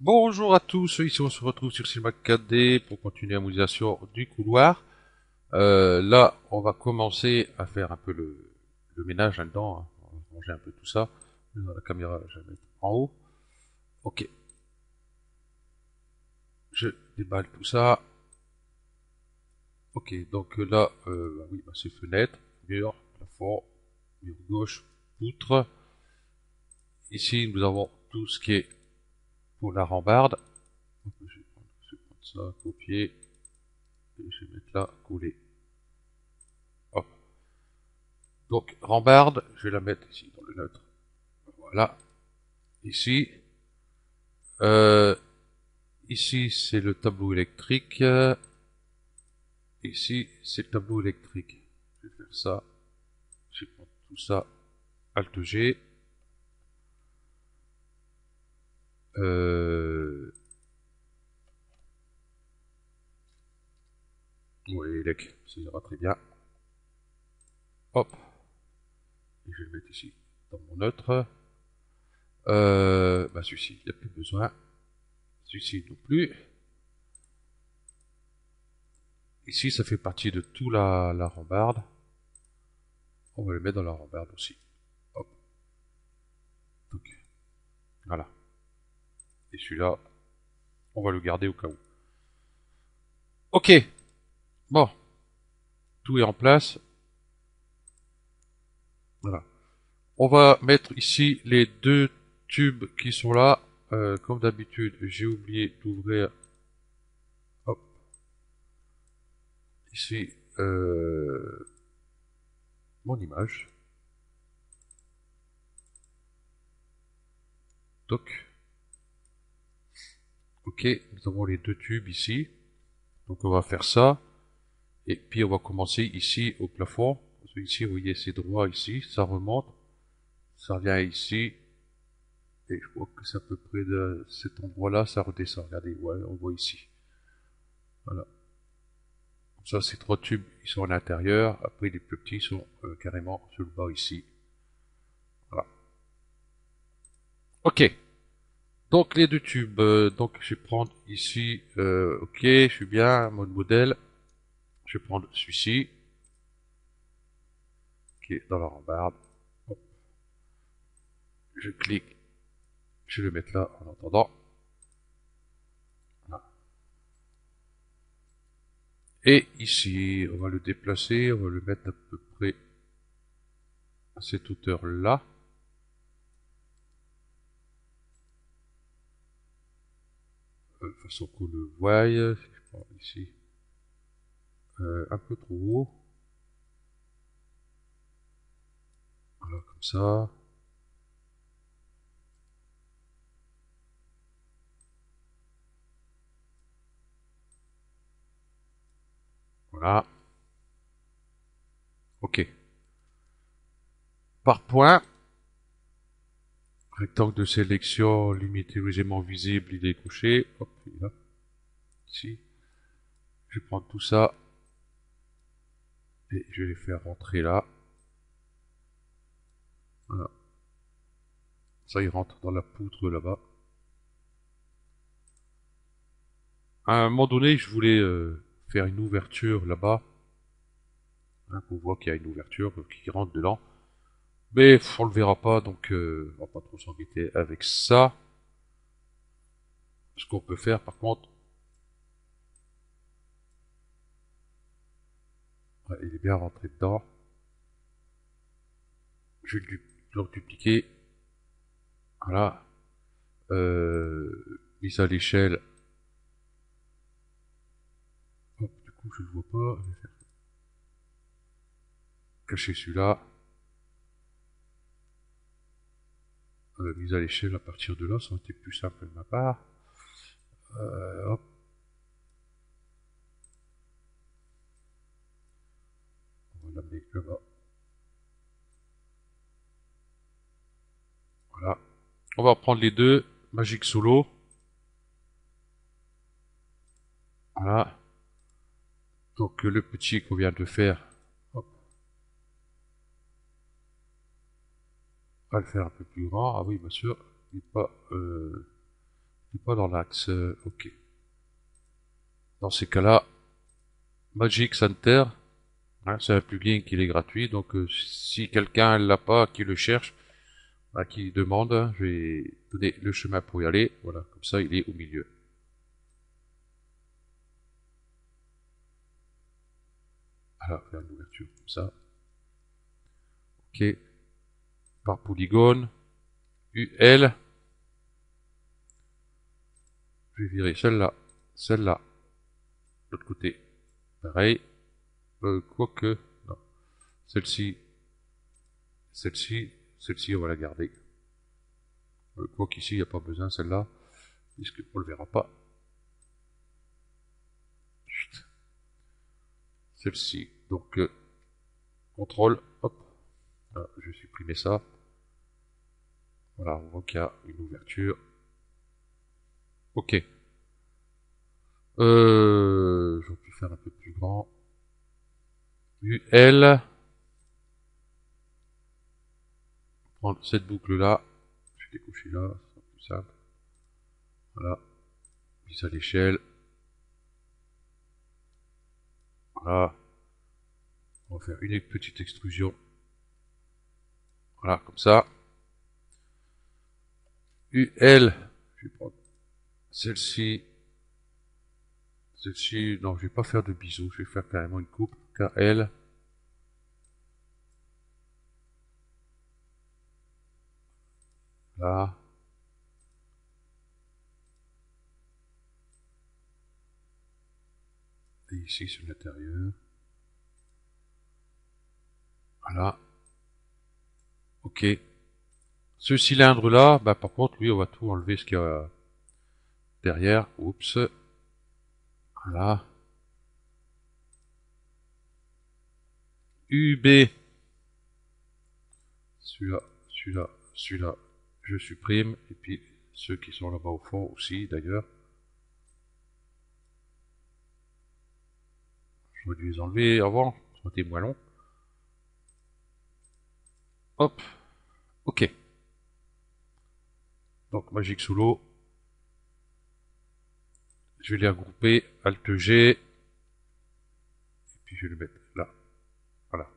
Bonjour à tous, ici on se retrouve sur Cinema 4D pour continuer la modélisation du couloir. Là, on va commencer à faire un peu le ménage là-dedans, hein. On va ranger un peu tout ça. La caméra, je vais la mettre en haut. Ok, je déballe tout ça. Ok, donc là, bah oui, bah c'est fenêtre, mur, plafond, mur gauche, poutre. Ici, nous avons tout ce qui est pour la rambarde. Je vais prendre ça, copier, et je vais mettre là, coller. Hop. Donc, rambarde, je vais la mettre ici dans le neutre. Voilà, ici. Euh, Ici, c'est le tableau électrique. Ici, c'est le tableau électrique. Je vais faire ça. Je vais prendre tout ça. Alt G. Euh... Oui, élec, ça ira très bien. Hop. Et je vais le mettre ici, dans mon neutre. Bah, celui-ci, il n'y a plus besoin. Celui-ci non plus. Ici, ça fait partie de tout la rambarde. On va le mettre dans la rambarde aussi. Hop. Donc, voilà. Et celui-là, on va le garder au cas où. Ok. Bon. Tout est en place. Voilà. On va mettre ici les deux tubes qui sont là. Comme d'habitude, j'ai oublié d'ouvrir. Hop. Ici, mon image. Toc. Ok, nous avons les deux tubes ici. Donc on va faire ça. Et puis on va commencer ici au plafond. Parce que ici, vous voyez, c'est droit ici. Ça remonte. Ça revient ici. Et je vois que c'est à peu près de cet endroit-là. Ça redescend. Regardez, ouais, on voit ici. Voilà. Ça, ces trois tubes, ils sont à l'intérieur. Après, les plus petits sont carrément sur le bas ici. Voilà. Ok. Donc, les deux tubes. Donc, je vais prendre ici. Ok, je suis bien. Mode modèle. Je vais prendre celui-ci. Qui est dans la rambarde. Hop. Je clique. Je vais le mettre là en attendant. Voilà. Et ici, on va le déplacer. On va le mettre à peu près à cette hauteur-là. De façon qu'on le voie. Si je prends ici. Un peu trop haut. Voilà, comme ça. Voilà. Ok. Par point. Rectangle de sélection, limité aux aimants visibles, il est couché. Hop, il est là. Ici. Je vais prendre tout ça. Et je vais les faire rentrer là. Voilà. Ça, il rentre dans la poutre là-bas. À un moment donné, je voulais faire une ouverture là-bas. Hein, qu'on voit qu'il y a une ouverture qui rentre dedans. Mais on le verra pas, donc on va pas trop s'embêter avec ça. Ce qu'on peut faire, par contre, ouais, il est bien rentré dedans. Je vais le dupliquer. Voilà. Mise à l'échelle. Hop, du coup, je le vois pas. Je vais faire cacher celui-là. Mise à l'échelle à partir de là, ça aurait été plus simple de ma part. Hop, on va l'amener là-bas. Voilà. On va reprendre les deux. Magic Solo. Voilà. Donc le petit qu'on vient de faire, hop, on va le faire un peu plus grand. Ah oui, bien sûr, il n'est pas C'est pas dans l'axe. Ok. Dans ces cas-là, Magic Center, hein, c'est un plugin qui est gratuit. Donc si quelqu'un l'a pas, qui le cherche, bah, qui demande, hein, je vais donner le chemin pour y aller. Voilà, comme ça il est au milieu. Alors, faire une ouverture comme ça. Ok. Par polygone. UL. Je vais virer celle-là. Celle-là. L'autre côté. Pareil. Quoique. Non. Celle-ci. Celle-ci. Celle-ci, on va la garder. Quoiqu'ici, il n'y a pas besoin, celle-là. Puisqu'on ne le verra pas. Chut. Celle-ci. Donc, contrôle. Hop. Voilà, je vais supprimer ça. Voilà, on voit qu'il y a une ouverture. Ok. J'aurais pu faire un peu plus grand. UL. Prendre cette boucle là. Je vais décocher là, ça sera plus simple. Voilà. Puis à l'échelle. Voilà. On va faire une petite extrusion. Voilà, comme ça. UL. Je vais prendre celle-ci. Celle-ci. Non, je vais pas faire de bisous. Je vais faire carrément une coupe. KL. Là. Et ici sur l'intérieur. Voilà. Ok. Ce cylindre là, bah par contre lui on va tout enlever ce qu'il y a derrière. Oups. Voilà. UB. Celui-là, celui-là, celui-là, je supprime. Et puis ceux qui sont là-bas au fond aussi d'ailleurs. J'aurais dû les enlever avant, ça aurait été moins long. Hop. Ok. Donc Magic Solo. Je vais les regrouper. Alt G. Et puis je vais le mettre là. Voilà.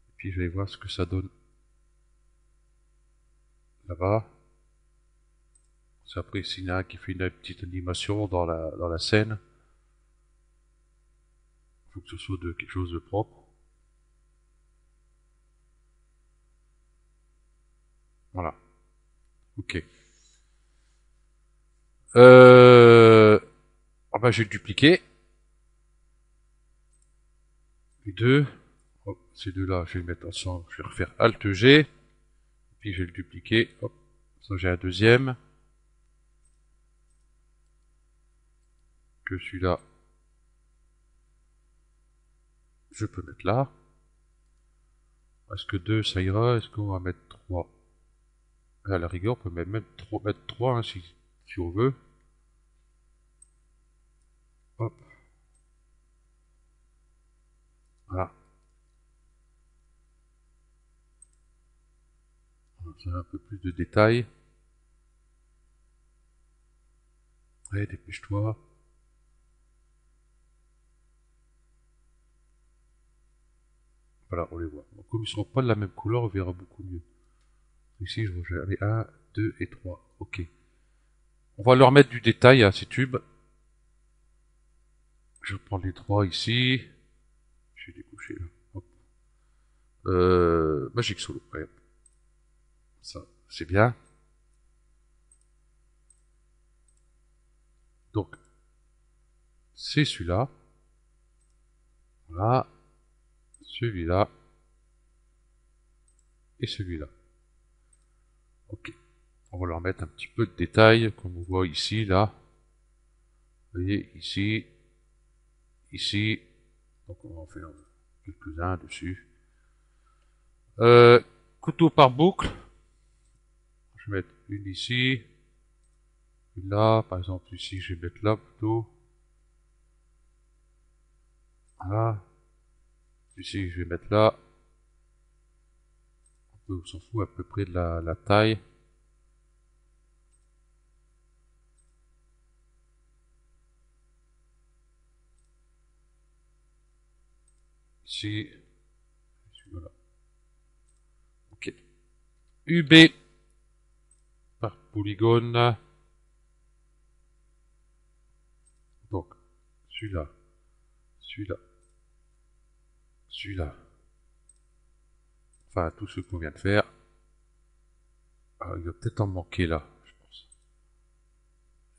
Et puis je vais voir ce que ça donne là-bas. C'est après Sina qui fait une petite animation dans la scène. Il faut que ce soit de quelque chose de propre. Voilà. Ok. Ah bah, je vais le dupliquer. Les deux. Hop, ces deux-là, je vais les mettre ensemble. Je vais refaire Alt G. Puis je vais le dupliquer. Hop. Ça, j'ai un deuxième. Que celui-là, je peux mettre là. Est-ce que 2 ça ira? Est-ce qu'on va mettre 3? À la rigueur, on peut même mettre 3 hein, si on veut. Hop. Voilà. Ça a un peu plus de détails. Allez, dépêche-toi. Voilà, on les voit. Donc, comme ils ne seront pas de la même couleur, on verra beaucoup mieux. Ici, je vois, allez, 1, 2 et 3. Ok. On va leur mettre du détail à ces tubes. Je vais prendre les 3 ici. Je vais découcher là. Hop. Magic Solo. Ouais. Ça, c'est bien. Donc, c'est celui-là. Voilà. Celui-là. Et celui-là. Ok. On va leur mettre un petit peu de détail, comme on voit ici, là. Vous voyez, ici. Ici. Donc, on va en faire quelques-uns dessus. Couteau par boucle. Je vais mettre une ici. Une là. Par exemple, ici, je vais mettre là plutôt. Voilà. Ici, je vais mettre là. On s'en fout à peu près de la taille. ici. Voilà. Ok. UB par polygone. Donc, celui-là, celui-là, celui-là. Enfin, tout ce qu'on vient de faire. Ah, il va peut-être en manquer là, je pense.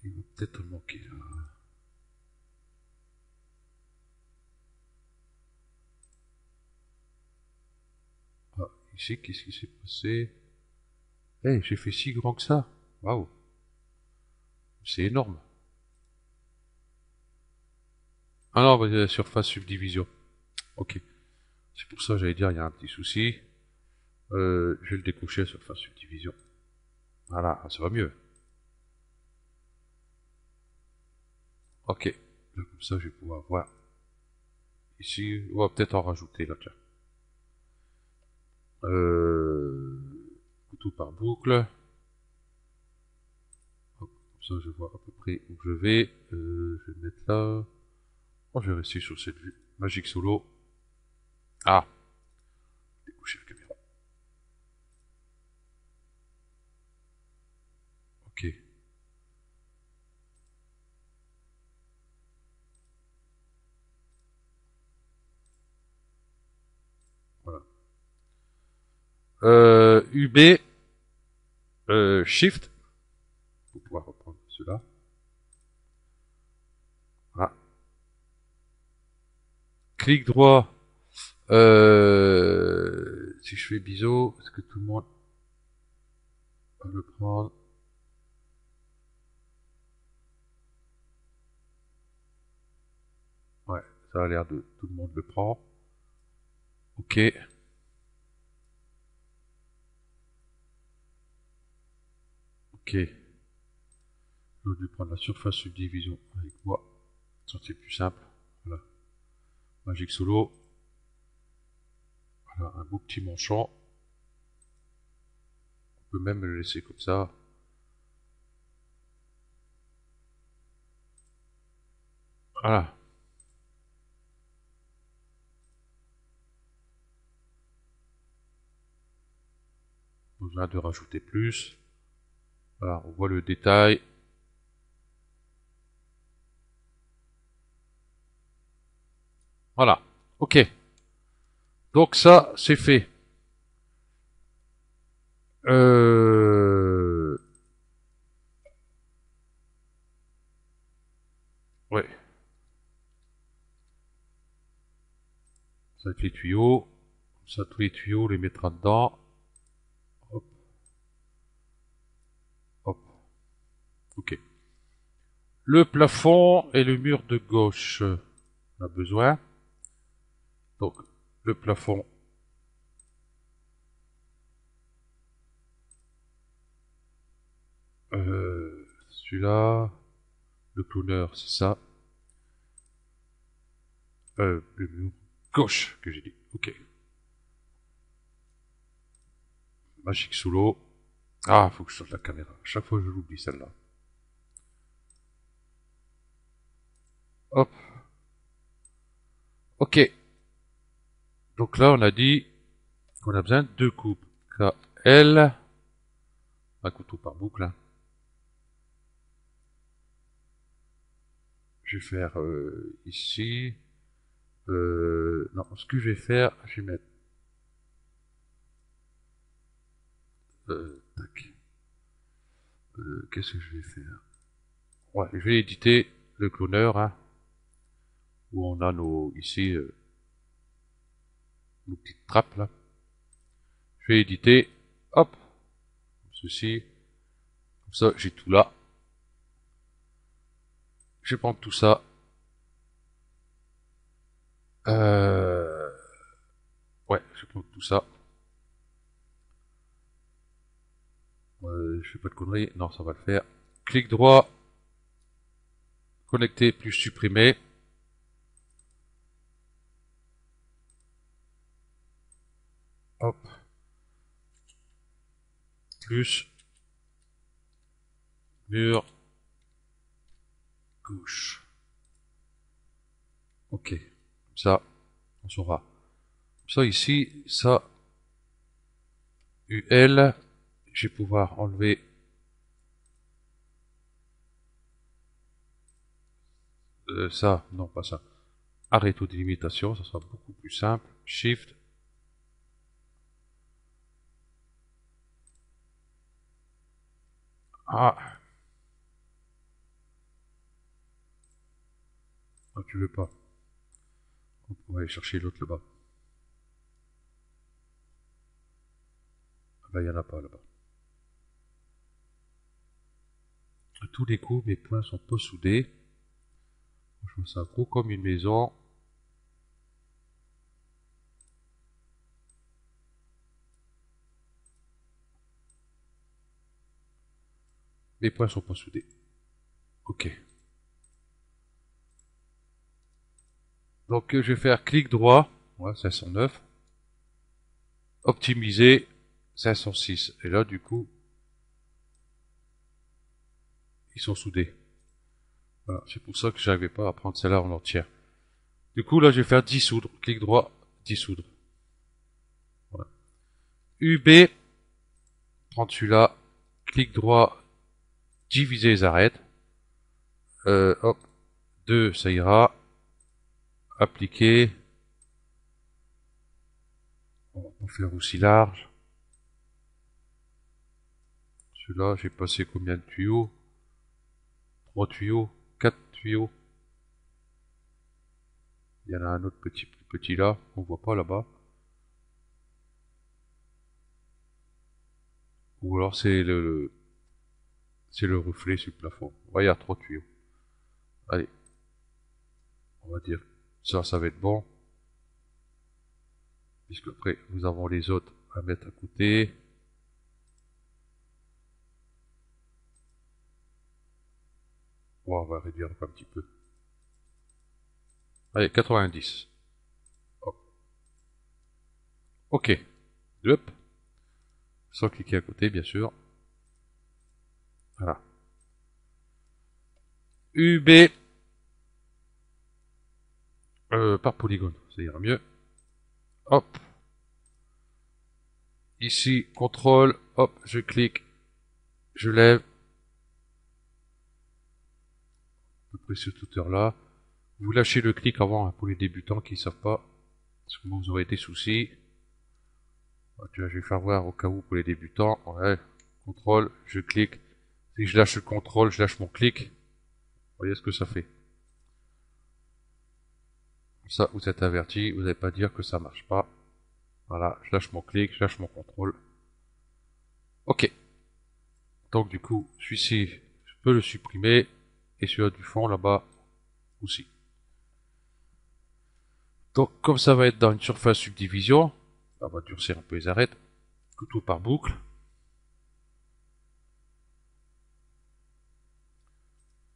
Il va peut-être en manquer là. Ah, ici, qu'est-ce qui s'est passé? Eh, j'ai fait si grand que ça. Waouh. C'est énorme. Ah non, bah, surface subdivision. Ok. C'est pour ça que j'allais dire, il y a un petit souci. Je vais le décocher à surface subdivision. Voilà, ça va mieux. Ok. Là, comme ça, je vais pouvoir voir. Ici, on va peut-être en rajouter là, tiens. Couteau par boucle. Hop, comme ça, je vois à peu près où je vais. Je vais le mettre là. Oh, je vais rester sur cette vue. Magic Solo. Ah, découcher la caméra. Ok. Voilà. UB, Shift, pour pouvoir reprendre cela. Ah. Clic droit. Si je fais biseau, est-ce que tout le monde va le prendre? Ouais, ça a l'air de tout le monde le prend. Ok. Ok. Je vais prendre la surface subdivision avec moi. Ça c'est plus simple. Voilà. Magic Solo. Voilà, un beau petit manchon. On peut même le laisser comme ça. Voilà. Pas besoin de rajouter plus. Voilà, on voit le détail. Voilà. Ok. Donc ça, c'est fait. Ouais. Ça va être les tuyaux. Ça, tous les tuyaux, on les mettra dedans. Hop. Hop. Ok. Le plafond et le mur de gauche. On a besoin. Donc, le plafond. Celui-là. Le cloner, c'est ça. Le mur gauche, que j'ai dit. Ok. Magic Solo. Ah, faut que je sorte la caméra. À chaque fois, je l'oublie celle-là. Hop. Ok. Donc là, on a dit qu'on a besoin de deux coupes. KL. Un couteau par boucle. Hein. Je vais faire ici. Non, ce que je vais faire, je vais mettre. Tac. Qu'est-ce que je vais faire? Ouais, je vais éditer le cloner, hein, où on a nos ici nos petites trappes là. Je vais éditer, hop, comme ceci, comme ça j'ai tout là. Je vais prendre tout ça. Ouais, je vais prendre tout ça. Je fais pas de conneries, non, ça va le faire. Clic droit, connecter plus supprimer. Hop, plus mur gauche. Ok, comme ça, on saura. Ça ici, ça, UL, je vais pouvoir enlever ça, non pas ça. Arrêt ou délimitation, ça sera beaucoup plus simple. Shift. Ah, non, tu veux pas. On va aller chercher l'autre là-bas. Là, il n'y en a pas là-bas. À tous les coups, mes points sont pas soudés. Franchement, c'est gros comme une maison. Mes points sont pas soudés. Ok. Donc, je vais faire clic droit. Ouais, 509. Optimiser. 506. Et là, du coup, ils sont soudés. Voilà, c'est pour ça que j'arrivais pas à prendre celle-là en entière. Du coup, là, je vais faire dissoudre. Clic droit, dissoudre. Voilà. UB, prendre celui-là, clic droit, diviser les arêtes. Hop, 2, ça ira. Appliquer. On va faire aussi large. Celui-là, j'ai passé combien de tuyaux? 3 tuyaux, 4 tuyaux. Il y en a un autre petit, plus petit là, on voit pas là-bas. Ou alors c'est le reflet sur le plafond. Ouais, il y a 3 tuyaux. Allez, on va dire ça va être bon. Puisque après, nous avons les autres à mettre à côté. Bon, on va réduire un petit peu. Allez, 90. Hop. Ok. Hop. Sans cliquer à côté, bien sûr. Voilà. UB. Par polygone, ça ira mieux. Hop. Ici, contrôle. Hop, je clique. Je lève. À peu près cette hauteur-là. Vous lâchez le clic avant hein, pour les débutants qui ne savent pas. Parce que vous aurez des soucis. Je vais faire voir au cas où pour les débutants. Ouais. Contrôle, je clique. Si je lâche le contrôle, je lâche mon clic. Vous voyez ce que ça fait. Ça, vous êtes averti, vous n'allez pas dire que ça marche pas. Voilà, je lâche mon clic, je lâche mon contrôle. Ok. Donc du coup, celui-ci, je peux le supprimer. Et celui-là du fond, là-bas, aussi. Donc comme ça va être dans une surface subdivision, on va durcir un peu les arêtes. Couteau par boucle.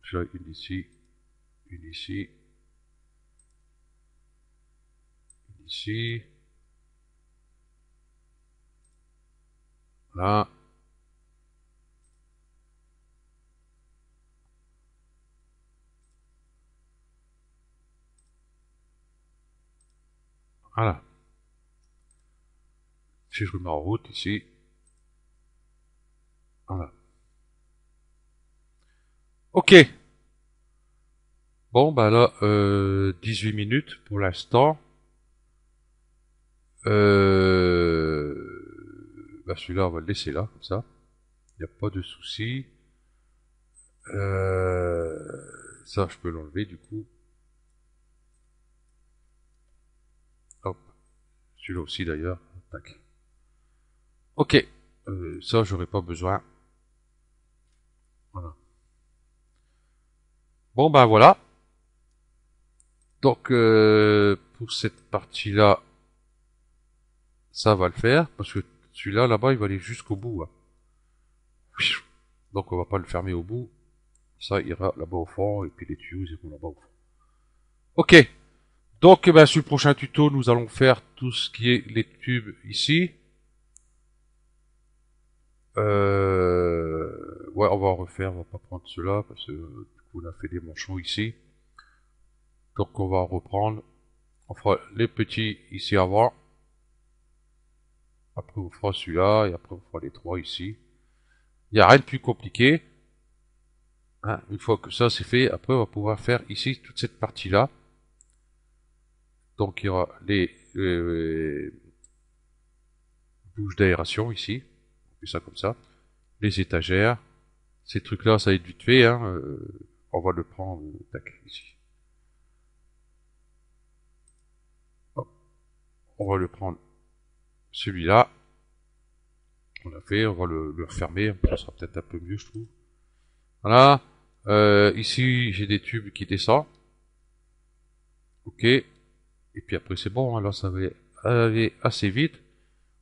J'ai une ici, une ici, une ici. Là. Voilà. Si je remets en route ici. Voilà. Ok. Bon, bah là, 18 minutes pour l'instant. Bah celui-là, on va le laisser là, comme ça. Il n'y a pas de souci. Ça, je peux l'enlever du coup. Hop. Celui-là aussi d'ailleurs. Tac. Ok. Ça, j'aurais pas besoin. Voilà. Bon, ben voilà. Donc, pour cette partie-là, ça va le faire. Parce que celui-là, là-bas, il va aller jusqu'au bout. Hein. Donc, on va pas le fermer au bout. Ça ira là-bas au fond. Et puis les tuyaux, ils iront là-bas au fond. Ok. Donc, ben, sur le prochain tuto, nous allons faire tout ce qui est les tubes ici. Ouais, on va en refaire, on va pas prendre cela parce que du coup on a fait des manchons ici. Donc on va en reprendre. On fera les petits ici avant. Après on fera celui-là, et après on fera les trois ici. Il n'y a rien de plus compliqué. Hein, une fois que ça c'est fait, après on va pouvoir faire ici toute cette partie-là. Donc il y aura les bouches d'aération ici. On fait ça comme ça. Les étagères. Ces trucs-là, ça va être vite fait. Hein, on va le prendre tac, ici. Hop. On va le prendre celui-là. On l'a fait, on va le refermer. Ça sera peut-être un peu mieux, je trouve. Voilà. Ici, j'ai des tubes qui descendent. Ok. Et puis après, c'est bon. Alors, ça va aller assez vite.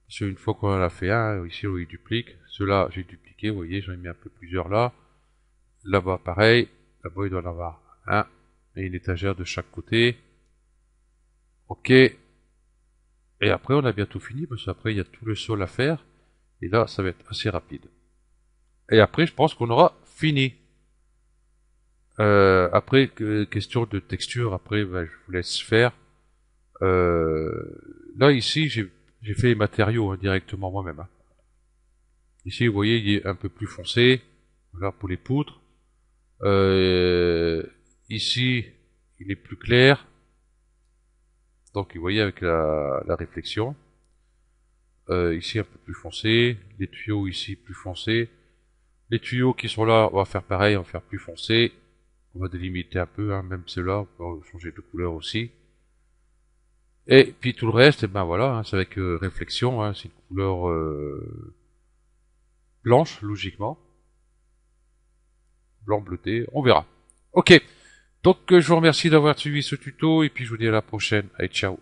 Parce qu'une fois qu'on en a fait un, ici, on y duplique. Ceux-là, j'ai dupliqué. Vous voyez, j'en ai mis un peu plusieurs là. Là-bas, pareil. Là-bas, il doit en avoir un. Et une étagère de chaque côté. Ok. Et après, on a bientôt fini. Parce qu'après, il y a tout le sol à faire. Et là, ça va être assez rapide. Et après, je pense qu'on aura fini. Après, question de texture, après, ben, je vous laisse faire. Là, ici, j'ai fait les matériaux hein, directement moi-même. Hein. Ici, vous voyez, il est un peu plus foncé. Voilà, pour les poutres. Ici, il est plus clair. Donc, vous voyez, avec la réflexion. Ici, un peu plus foncé. Les tuyaux ici, plus foncés. Les tuyaux qui sont là, on va faire pareil, on va faire plus foncé. On va délimiter un peu, hein, même ceux-là, on va changer de couleur aussi. Et puis tout le reste, et ben voilà, hein, c'est avec réflexion, hein, c'est une couleur blanche, logiquement. Blanc bleuté, on verra. Ok, donc je vous remercie d'avoir suivi ce tuto, et puis je vous dis à la prochaine. Allez, ciao.